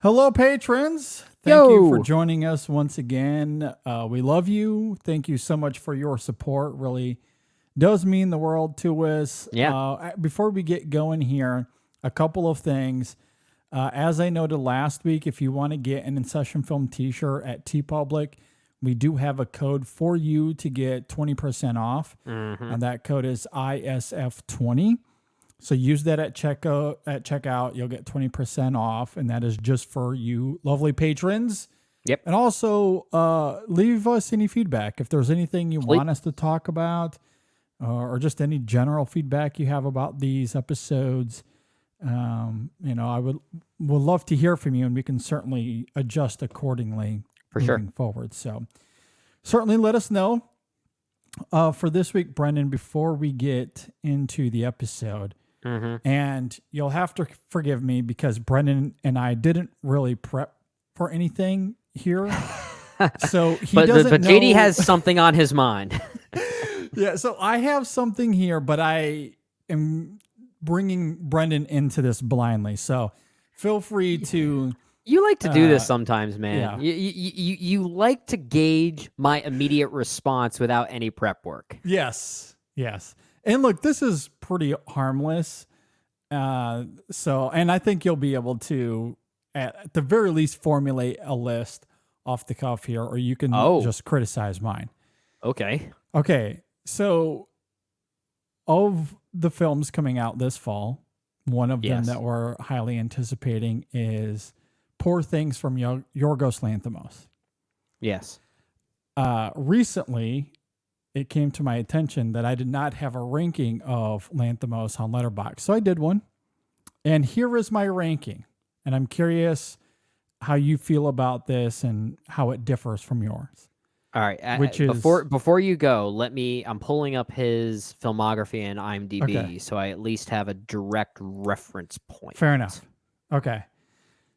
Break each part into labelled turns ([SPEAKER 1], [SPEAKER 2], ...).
[SPEAKER 1] Hello, patrons. Thank you for
[SPEAKER 2] Yo.
[SPEAKER 1] joining us once again. We love you. Thank you so much for your support. Really does mean the world to us.
[SPEAKER 2] Yeah.
[SPEAKER 1] Before we get going here, a couple of things. As I noted last week, if you want to get an In Session Film t-shirt at TeePublic, we do have a code for you to get 20% off.
[SPEAKER 2] Mm-hmm.
[SPEAKER 1] And that code is ISF20. So use that at checkout. You'll get 20% off, and that is just for you lovely patrons.
[SPEAKER 2] Yep.
[SPEAKER 1] And also leave us any feedback. If there's anything you want us to talk about or just any general feedback you have about these episodes, I would love to hear from you, and we can certainly adjust accordingly moving forward. So certainly let us know. For this week, Brendan, before we get into the episode, and you'll have to forgive me because Brendan and I didn't really prep for anything here. So
[SPEAKER 2] but JD has something on his mind.
[SPEAKER 1] Yeah, so I have something here, but I am bringing Brendan into this blindly. So feel free to...
[SPEAKER 2] You like to do this sometimes, man.
[SPEAKER 1] Yeah.
[SPEAKER 2] You like to gauge my immediate response without any prep work.
[SPEAKER 1] Yes. And look, this is pretty harmless. And I think you'll be able to, at the very least, formulate a list off the cuff here, or you can just criticize mine.
[SPEAKER 2] Okay.
[SPEAKER 1] So of the films coming out this fall, one of them that we're highly anticipating is Poor Things from Yorgos Lanthimos.
[SPEAKER 2] Yes.
[SPEAKER 1] Recently, it came to my attention that I did not have a ranking of Lanthimos on Letterboxd. So I did one. And here is my ranking. And I'm curious how you feel about this and how it differs from yours.
[SPEAKER 2] All right. Before you go, I'm pulling up his filmography in IMDb, so I at least have a direct reference point.
[SPEAKER 1] Fair enough. Okay.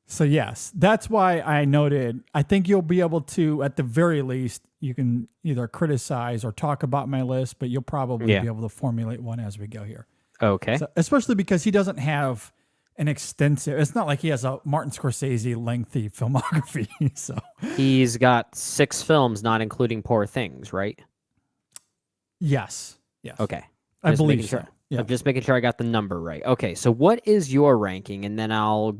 [SPEAKER 1] So yes, that's why I noted, I think you'll be able to, at the very least, you can either criticize or talk about my list, but you'll probably be able to formulate one as we go here.
[SPEAKER 2] Okay.
[SPEAKER 1] So, especially because he doesn't have an extensive, it's not like he has a Martin Scorsese lengthy filmography. So
[SPEAKER 2] he's got 6 films, not including Poor Things, right?
[SPEAKER 1] Yes.
[SPEAKER 2] Okay.
[SPEAKER 1] I believe so.
[SPEAKER 2] Yeah. I'm just making sure I got the number right. Okay, so what is your ranking? And then I'll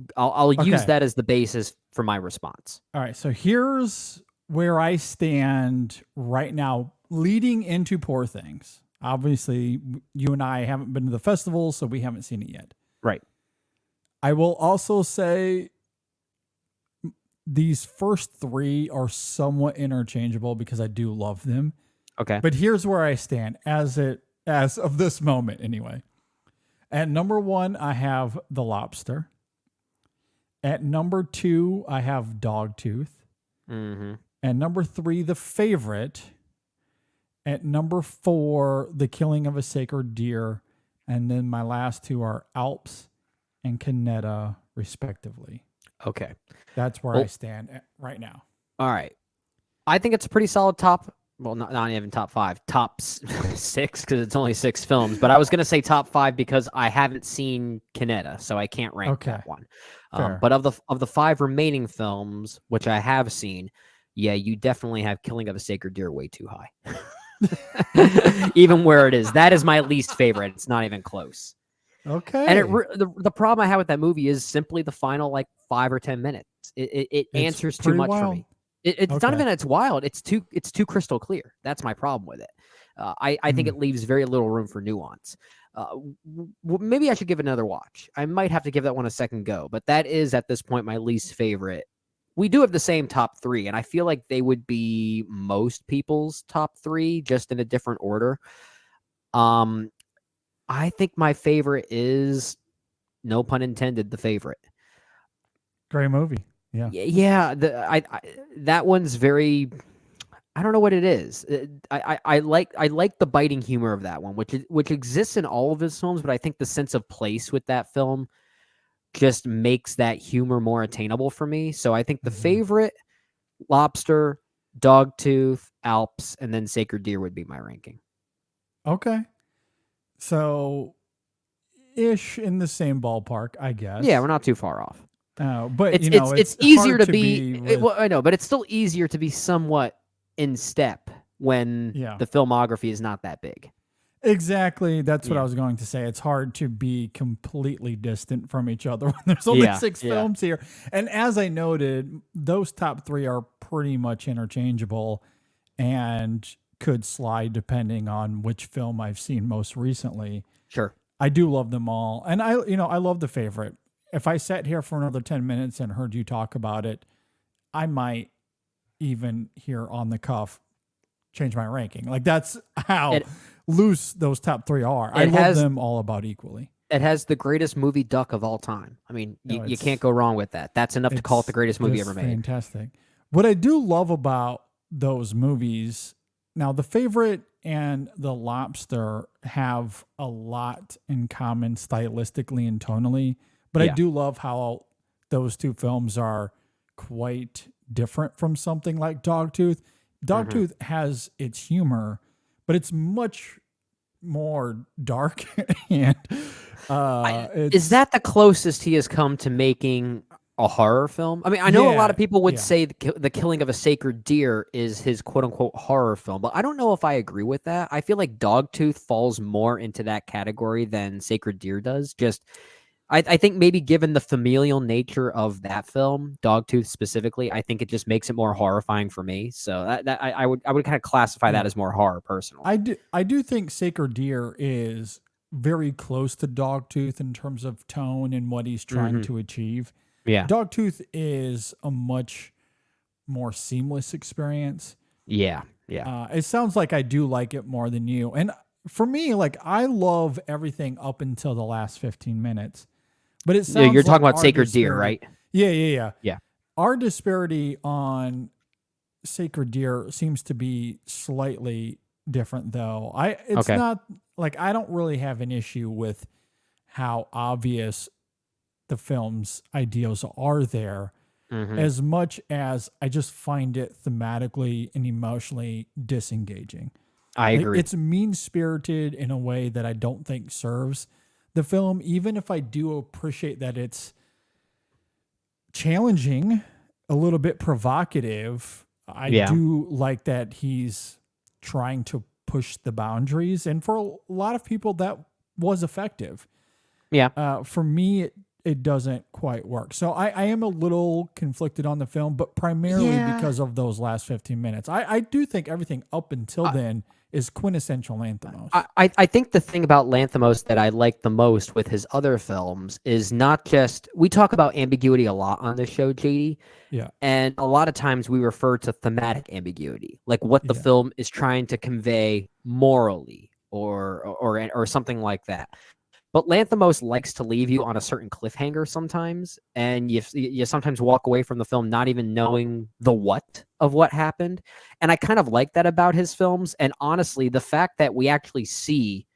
[SPEAKER 2] use that as the basis for my response.
[SPEAKER 1] All right, so here's where I stand right now leading into Poor Things. Obviously, you and I haven't been to the festival, so we haven't seen it yet.
[SPEAKER 2] Right.
[SPEAKER 1] I will also say these first 3 are somewhat interchangeable because I do love them.
[SPEAKER 2] Okay.
[SPEAKER 1] But here's where I stand as of this moment anyway. At number 1, I have The Lobster. At number 2, I have Dogtooth.
[SPEAKER 2] Mm-hmm.
[SPEAKER 1] At number 3, The Favorite. At number 4, The Killing of a Sacred Deer. And then my last 2 are Alps and Canetta, respectively.
[SPEAKER 2] Okay.
[SPEAKER 1] That's where I stand right now.
[SPEAKER 2] All right. I think it's a pretty solid top. Well, not even top 5, top 6, because it's only 6 films. But I was going to say top 5 because I haven't seen Canetta, so I can't rank that one. But of the 5 remaining films, which I have seen, you definitely have Killing of a Sacred Deer way too high. Even where it is. That is my least favorite. It's not even close.
[SPEAKER 1] Okay.
[SPEAKER 2] And the problem I have with that movie is simply the final 5 or 10 minutes. It answers too much for me. It's not even it's wild. It's too crystal clear. That's my problem with it. I think it leaves very little room for nuance. Maybe I should give it another watch. I might have to give that one a second go, but that is at this point my least favorite. We do have the same top 3, and I feel like they would be most people's top 3, just in a different order. I think my favorite is, no pun intended, The Favorite.
[SPEAKER 1] Great movie. Yeah.
[SPEAKER 2] Yeah. That one's very, I don't know what it is. I like the biting humor of that one, which exists in all of his films, but I think the sense of place with that film just makes that humor more attainable for me. So I think The Favorite, Lobster, Dogtooth, Alps, and then Sacred Deer would be my ranking.
[SPEAKER 1] Okay. So ish in the same ballpark, I guess.
[SPEAKER 2] Yeah, we're not too far off.
[SPEAKER 1] But
[SPEAKER 2] it's
[SPEAKER 1] it's
[SPEAKER 2] easier
[SPEAKER 1] hard
[SPEAKER 2] to
[SPEAKER 1] to be with.
[SPEAKER 2] well, I know, but it's still easier to be somewhat in step when the filmography is not that big.
[SPEAKER 1] Exactly. That's what I was going to say. It's hard to be completely distant from each other when there's only 6 films here. And as I noted, those top 3 are pretty much interchangeable and could slide depending on which film I've seen most recently.
[SPEAKER 2] Sure.
[SPEAKER 1] I do love them all. And I love The Favorite. If I sat here for another 10 minutes and heard you talk about it, I might even here on the cuff change my ranking. Like that's how loose those top 3 are. I love them all about equally.
[SPEAKER 2] It has the greatest movie duck of all time. I mean, you can't go wrong with that. That's enough to call it the greatest movie ever made.
[SPEAKER 1] Fantastic. What I do love about those movies, now The Favorite and The Lobster have a lot in common stylistically and tonally, but I do love how those 2 films are quite different from something like Dogtooth. Dogtooth has its humor, but it's much more dark. And
[SPEAKER 2] is that the closest he has come to making a horror film? I mean, I know a lot of people would say the killing of a sacred deer is his quote unquote horror film, but I don't know if I agree with that. I feel like Dogtooth falls more into that category than Sacred Deer does. I think maybe given the familial nature of that film, Dogtooth specifically, I think it just makes it more horrifying for me. So I would kind of classify that as more horror personally.
[SPEAKER 1] I do think Sacred Deer is very close to Dogtooth in terms of tone and what he's trying to achieve.
[SPEAKER 2] Yeah.
[SPEAKER 1] Dogtooth is a much more seamless experience.
[SPEAKER 2] Yeah.
[SPEAKER 1] It sounds like I do like it more than you. And for me, like I love everything up until the last 15 minutes. But it sounds
[SPEAKER 2] you're talking
[SPEAKER 1] like
[SPEAKER 2] about Sacred Deer, right?
[SPEAKER 1] Yeah.
[SPEAKER 2] Yeah.
[SPEAKER 1] Our disparity on Sacred Deer seems to be slightly different, though. It's not like I don't really have an issue with how obvious the film's ideals are there, as much as I just find it thematically and emotionally disengaging.
[SPEAKER 2] I agree.
[SPEAKER 1] It's mean-spirited in a way that I don't think serves the film, even if I do appreciate that it's challenging, a little bit provocative. I do like that he's trying to push the boundaries, and for a lot of people that was effective. For me, it doesn't quite work. So I am a little conflicted on the film, but primarily because of those last 15 minutes. I do think everything up until then is quintessential Lanthimos.
[SPEAKER 2] I think the thing about Lanthimos that I like the most with his other films is not just, we talk about ambiguity a lot on this show, JD.
[SPEAKER 1] Yeah.
[SPEAKER 2] And a lot of times we refer to thematic ambiguity, like what the film is trying to convey morally or something like that. But Lanthimos likes to leave you on a certain cliffhanger sometimes, and you sometimes walk away from the film not even knowing the what of what happened. And I kind of like that about his films. And honestly, the fact that we actually see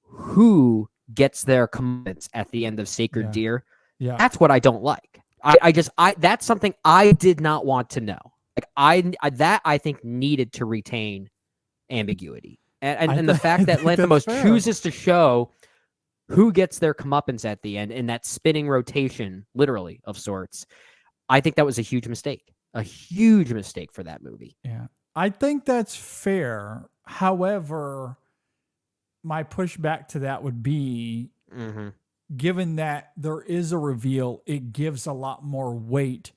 [SPEAKER 2] who gets their comeuppance at the end of Sacred Deer, that's what I don't like. That's something I did not want to know. Like I think needed to retain ambiguity. And the fact that Lanthimos chooses to show who gets their comeuppance at the end in that spinning rotation, literally, of sorts, I think that was a huge mistake. A huge mistake for that movie.
[SPEAKER 1] Yeah. I think that's fair. However, my pushback to that would be, given that there is a reveal, it gives a lot more weight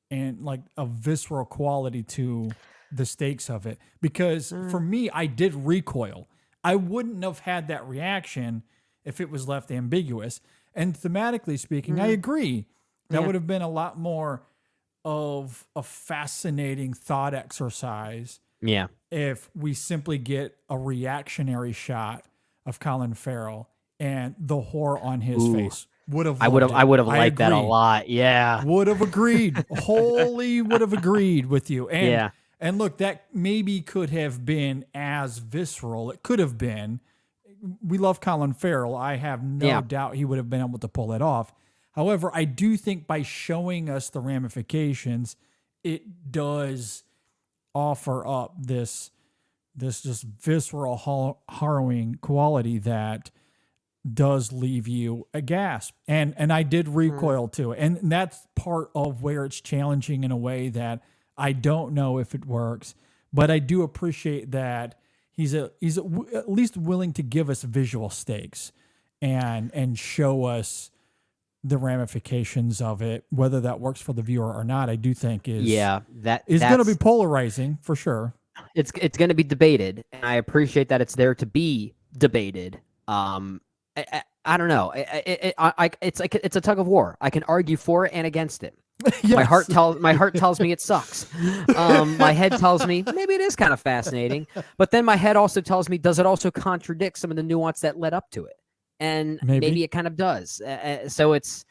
[SPEAKER 1] and like a visceral quality to the stakes of it. Because for me, I did recoil. I wouldn't have had that reaction if it was left ambiguous. And thematically speaking, I agree. That would have been a lot more of a fascinating thought exercise.
[SPEAKER 2] Yeah.
[SPEAKER 1] If we simply get a reactionary shot of Colin Farrell and the horror on his face. I would have
[SPEAKER 2] liked that a lot. Yeah.
[SPEAKER 1] Would have agreed. Wholly would have agreed with you. And and look, that maybe could have been as visceral. It could have been. We love Colin Farrell. I have no doubt he would have been able to pull it off. However, I do think by showing us the ramifications, it does offer up this just visceral, harrowing quality that does leave you aghast. And I did recoil too. And that's part of where it's challenging in a way that I don't know if it works, but I do appreciate that he's at least willing to give us visual stakes and show us the ramifications of it. Whether that works for the viewer or not, I do think is going to be polarizing for sure.
[SPEAKER 2] It's going to be debated, and I appreciate that it's there to be debated. I don't know. It's like it's a tug of war. I can argue for it and against it. Yes. My heart tells me it sucks. My head tells me maybe it is kind of fascinating, but then my head also tells me, does it also contradict some of the nuance that led up to it? And maybe it kind of does. So it's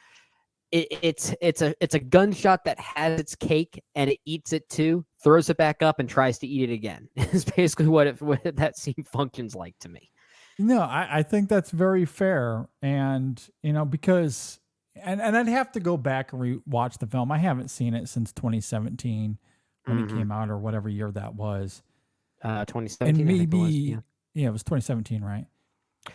[SPEAKER 2] a gunshot that has its cake and it eats it too, throws it back up and tries to eat it again. It's basically what that scene functions like to me.
[SPEAKER 1] No, I think that's very fair. And, because, and I'd have to go back and rewatch the film. I haven't seen it since 2017 when it came out, or whatever year that was.
[SPEAKER 2] 2017.
[SPEAKER 1] And maybe, it was 2017, right?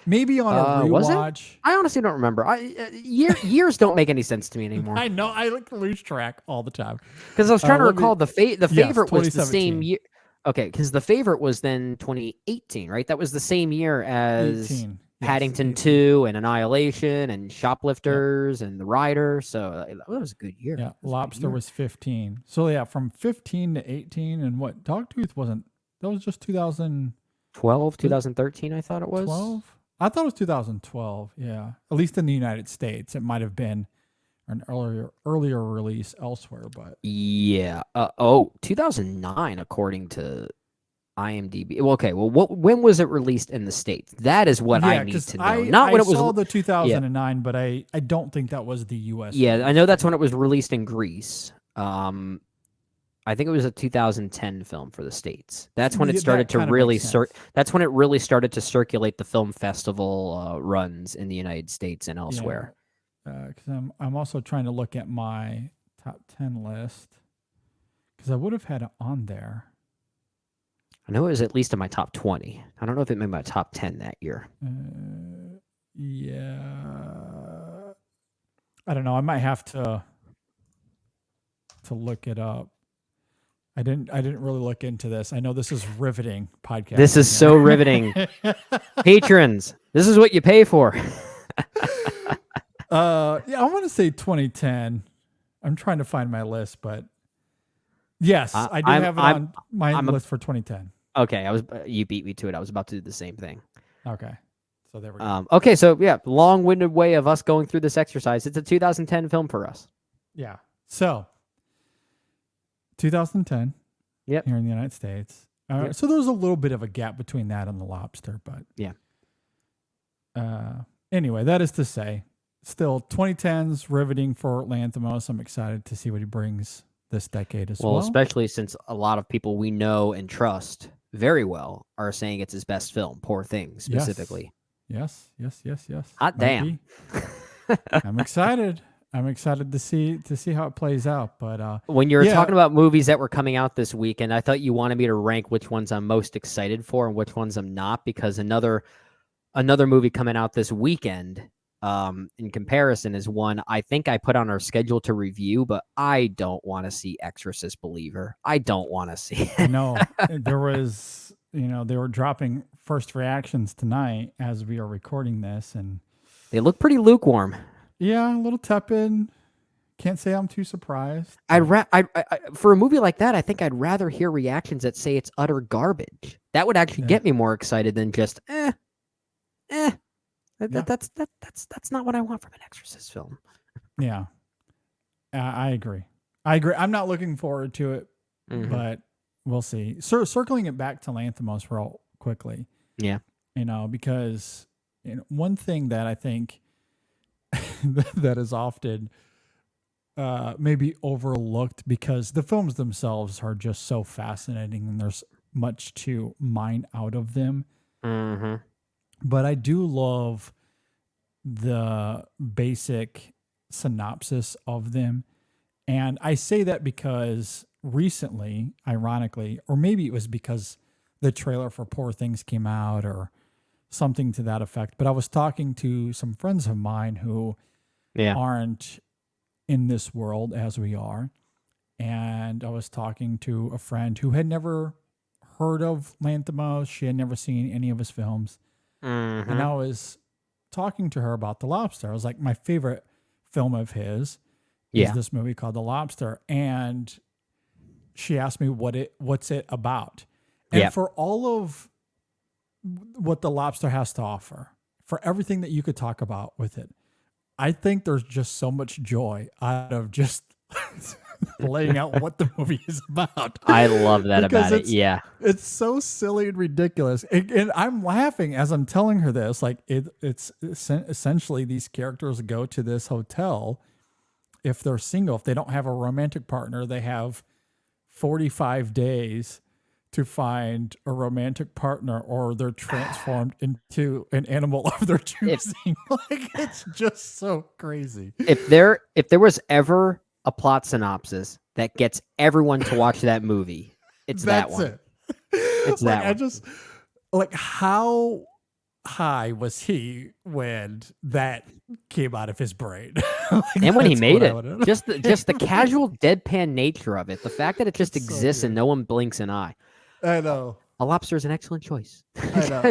[SPEAKER 1] Maybe on a rewatch.
[SPEAKER 2] I honestly don't remember. Years don't make any sense to me anymore.
[SPEAKER 1] I know. I lose track all the time.
[SPEAKER 2] Because I was trying to recall the favorite was the same year. Okay, because the favorite was then 2018, right? That was the same year as Paddington 2 and Annihilation and Shoplifters and The Rider. So that was a good year.
[SPEAKER 1] Yeah, Lobster was 15. So yeah, from 15 to 18, and what Dogtooth wasn't. That was just 2012,
[SPEAKER 2] 2013. I thought it was
[SPEAKER 1] 12. I thought it was 2012. Yeah, at least in the United States, it might have been an earlier release elsewhere, but
[SPEAKER 2] 2009 according to IMDb. Well, okay, well, when was it released in the States? That is what I need to know. Not when it was. I
[SPEAKER 1] saw the 2009, but I don't think that was the U.S.
[SPEAKER 2] Yeah, release. I know that's when it was released in Greece. I think it was a 2010 film for the States. That's when it started to really that's when it really started to circulate the film festival runs in the United States and elsewhere.
[SPEAKER 1] Because I'm also trying to look at my top 10 list, because I would have had it on there.
[SPEAKER 2] I know it was at least in my top 20. I don't know if it made my top 10 that year.
[SPEAKER 1] Yeah, I don't know. I might have to look it up. I didn't really look into this. I know this is riveting podcast.
[SPEAKER 2] This is so riveting. Patrons, this is what you pay for.
[SPEAKER 1] I want to say 2010. I'm trying to find my list, but yes, I do have it on my list for 2010.
[SPEAKER 2] Okay, you beat me to it. I was about to do the same thing.
[SPEAKER 1] Okay, so there we go.
[SPEAKER 2] Okay, so yeah, long-winded way of us going through this exercise. It's a 2010 film for us.
[SPEAKER 1] Yeah. So 2010.
[SPEAKER 2] Yep.
[SPEAKER 1] Here in the United States. Yep. So there was a little bit of a gap between that and The Lobster, but
[SPEAKER 2] yeah.
[SPEAKER 1] Anyway, that is to say, still 2010's riveting for Lanthimos. I'm excited to see what he brings this decade as well.
[SPEAKER 2] Well, especially since a lot of people we know and trust very well are saying it's his best film, Poor Things specifically.
[SPEAKER 1] Yes.
[SPEAKER 2] Hot damn.
[SPEAKER 1] I'm excited. I'm excited to see how it plays out. But
[SPEAKER 2] when you're talking about movies that were coming out this weekend, I thought you wanted me to rank which ones I'm most excited for and which ones I'm not, because another movie coming out this weekend in comparison is one I think I put on our schedule to review, but I don't want to see Exorcist Believer. I don't want to see it.
[SPEAKER 1] No, there was, they were dropping first reactions tonight as we are recording this, and
[SPEAKER 2] they look pretty lukewarm.
[SPEAKER 1] Yeah, a little tepid. Can't say I'm too surprised.
[SPEAKER 2] For a movie like that, I think I'd rather hear reactions that say it's utter garbage. That would actually get me more excited than just That's not what I want from an Exorcist film.
[SPEAKER 1] Yeah, I agree. I'm not looking forward to it, but we'll see. Circling it back to Lanthimos real quickly.
[SPEAKER 2] Yeah,
[SPEAKER 1] because one thing that I think that is often maybe overlooked, because the films themselves are just so fascinating and there's much to mine out of them. But I do love the basic synopsis of them. And I say that because recently, ironically, or maybe it was because the trailer for Poor Things came out or something to that effect. But I was talking to some friends of mine who aren't in this world as we are. And I was talking to a friend who had never heard of Lanthimos. She had never seen any of his films. And I was talking to her about The Lobster. I was like, my favorite film of his is this movie called The Lobster. And she asked me what's it about. And for all of what The Lobster has to offer, for everything that you could talk about with it, I think there's just so much joy out of just laying out what the movie is about.
[SPEAKER 2] I love that about it. Yeah.
[SPEAKER 1] It's so silly and ridiculous. And I'm laughing as I'm telling her this. Like it's essentially these characters go to this hotel. If they're single, if they don't have a romantic partner, they have 45 days to find a romantic partner, or they're transformed into an animal of their choosing. Like, it's just so crazy.
[SPEAKER 2] If there was ever a plot synopsis that gets everyone to watch that movie, it's that one. It's that one.
[SPEAKER 1] I just like, how high was he when that came out of his brain?
[SPEAKER 2] Like, and when he made it, just the casual deadpan nature of it, the fact that it just exists and no one blinks an eye.
[SPEAKER 1] I know.
[SPEAKER 2] A lobster is an excellent choice.
[SPEAKER 1] I know.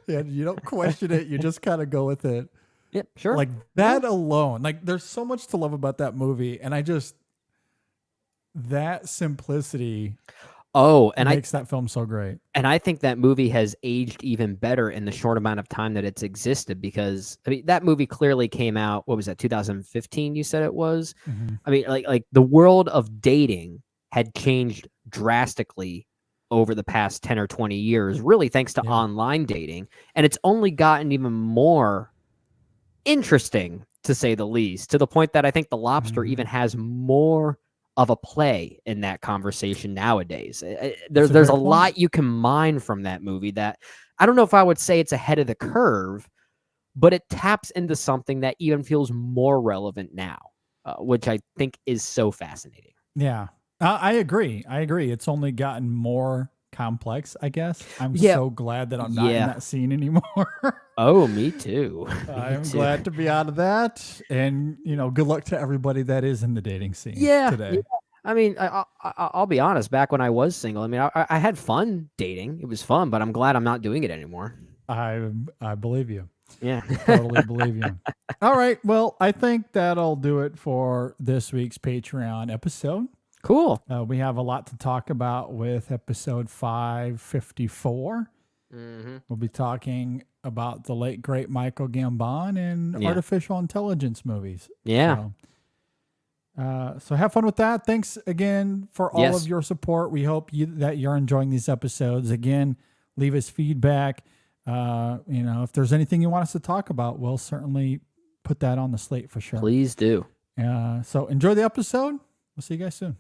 [SPEAKER 1] You don't question it. You just kind of go with it.
[SPEAKER 2] Yeah, sure.
[SPEAKER 1] Like that alone. Like there's so much to love about that movie, and that simplicity.
[SPEAKER 2] Oh, and
[SPEAKER 1] makes that film so great.
[SPEAKER 2] And I think that movie has aged even better in the short amount of time that it's existed, because I mean that movie clearly came out. What was that? 2015? You said it was. I mean, like the world of dating had changed drastically over the past 10 or 20 years, really thanks to online dating. And it's only gotten even more interesting, to say the least, to the point that I think The Lobster even has more of a play in that conversation nowadays. There's a lot you can mine from that movie that I don't know if I would say it's ahead of the curve, but it taps into something that even feels more relevant now, which I think is so fascinating.
[SPEAKER 1] Yeah. I agree. It's only gotten more complex, I guess. I'm so glad that I'm not in that scene anymore.
[SPEAKER 2] Oh, me too.
[SPEAKER 1] I'm glad to be out of that. And, good luck to everybody that is in the dating scene today.
[SPEAKER 2] Yeah. I mean, I'll be honest. Back when I was single, I mean, I had fun dating. It was fun, but I'm glad I'm not doing it anymore.
[SPEAKER 1] I believe you.
[SPEAKER 2] Yeah.
[SPEAKER 1] Totally believe you. All right. Well, I think that'll do it for this week's Patreon episode.
[SPEAKER 2] Cool.
[SPEAKER 1] We have a lot to talk about with episode 554. We'll be talking about the late, great Michael Gambon and artificial intelligence movies.
[SPEAKER 2] Yeah.
[SPEAKER 1] So have fun with that. Thanks again for all of your support. We hope that you're enjoying these episodes. Again, leave us feedback. If there's anything you want us to talk about, we'll certainly put that on the slate for sure.
[SPEAKER 2] Please do.
[SPEAKER 1] So enjoy the episode. We'll see you guys soon.